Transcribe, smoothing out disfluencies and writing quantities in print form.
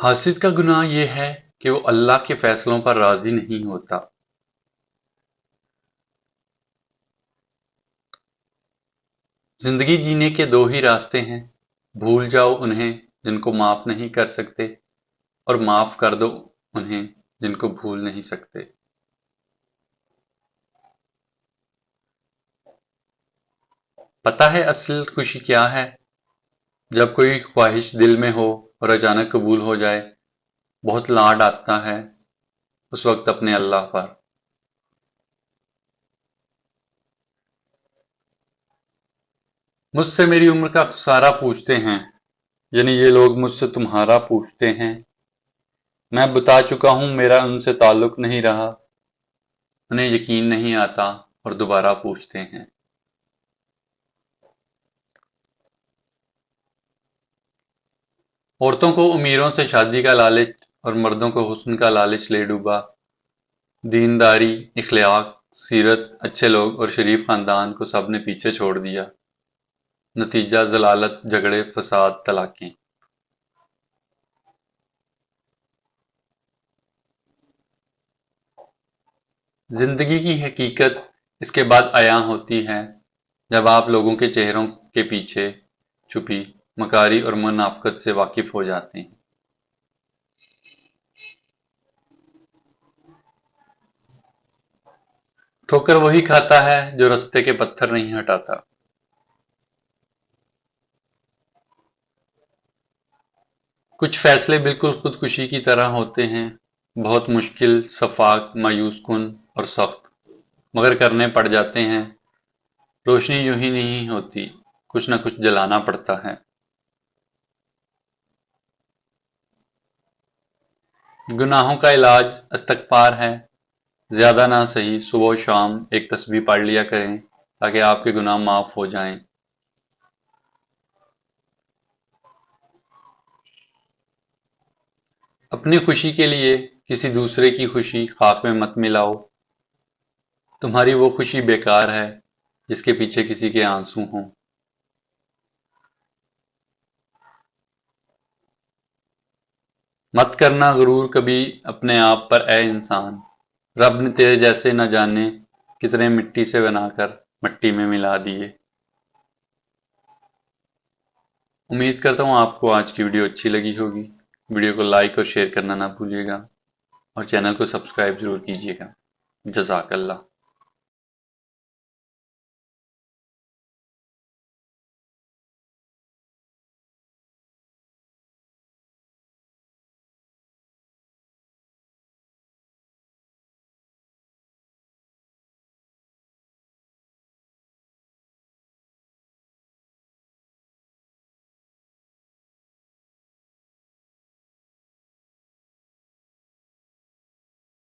حاسد کا گناہ یہ ہے کہ وہ اللہ کے فیصلوں پر راضی نہیں ہوتا۔ زندگی جینے کے دو ہی راستے ہیں، بھول جاؤ انہیں جن کو معاف نہیں کر سکتے، اور معاف کر دو انہیں جن کو بھول نہیں سکتے۔ پتہ ہے اصل خوشی کیا ہے؟ جب کوئی خواہش دل میں ہو اور اچانک قبول ہو جائے، بہت لاڈ آتا ہے اس وقت اپنے اللہ پر۔ مجھ سے میری عمر کا خسارہ پوچھتے ہیں، یعنی یہ لوگ مجھ سے تمہارا پوچھتے ہیں۔ میں بتا چکا ہوں میرا ان سے تعلق نہیں رہا، انہیں یقین نہیں آتا اور دوبارہ پوچھتے ہیں۔ عورتوں کو امیروں سے شادی کا لالچ اور مردوں کو حسن کا لالچ لے ڈوبا۔ دینداری، اخلاق، سیرت، اچھے لوگ اور شریف خاندان کو سب نے پیچھے چھوڑ دیا۔ نتیجہ ضلالت، جھگڑے، فساد، طلاقیں۔ زندگی کی حقیقت اس کے بعد عیاں ہوتی ہے جب آپ لوگوں کے چہروں کے پیچھے چھپی مکاری اور منافقت سے واقف ہو جاتے ہیں۔ ٹھوکر وہی کھاتا ہے جو رستے کے پتھر نہیں ہٹاتا۔ کچھ فیصلے بالکل خودکشی کی طرح ہوتے ہیں، بہت مشکل، شفاق، مایوس کن اور سخت، مگر کرنے پڑ جاتے ہیں۔ روشنی یوں ہی نہیں ہوتی، کچھ نہ کچھ جلانا پڑتا ہے۔ گناہوں کا علاج استغفار ہے، زیادہ نہ سہی صبح و شام ایک تسبیح پڑھ لیا کریں تاکہ آپ کے گناہ معاف ہو جائیں۔ اپنی خوشی کے لیے کسی دوسرے کی خوشی خاک میں مت ملاؤ، تمہاری وہ خوشی بیکار ہے جس کے پیچھے کسی کے آنسو ہوں۔ مت کرنا غرور کبھی اپنے آپ پر اے انسان، رب نے تیرے جیسے نہ جانے کتنے مٹی سے بنا کر مٹی میں ملا دیے۔ امید کرتا ہوں آپ کو آج کی ویڈیو اچھی لگی ہوگی۔ ویڈیو کو لائک اور شیئر کرنا نہ بھولیے گا، اور چینل کو سبسکرائب ضرور کیجیے گا۔ جزاک اللہ۔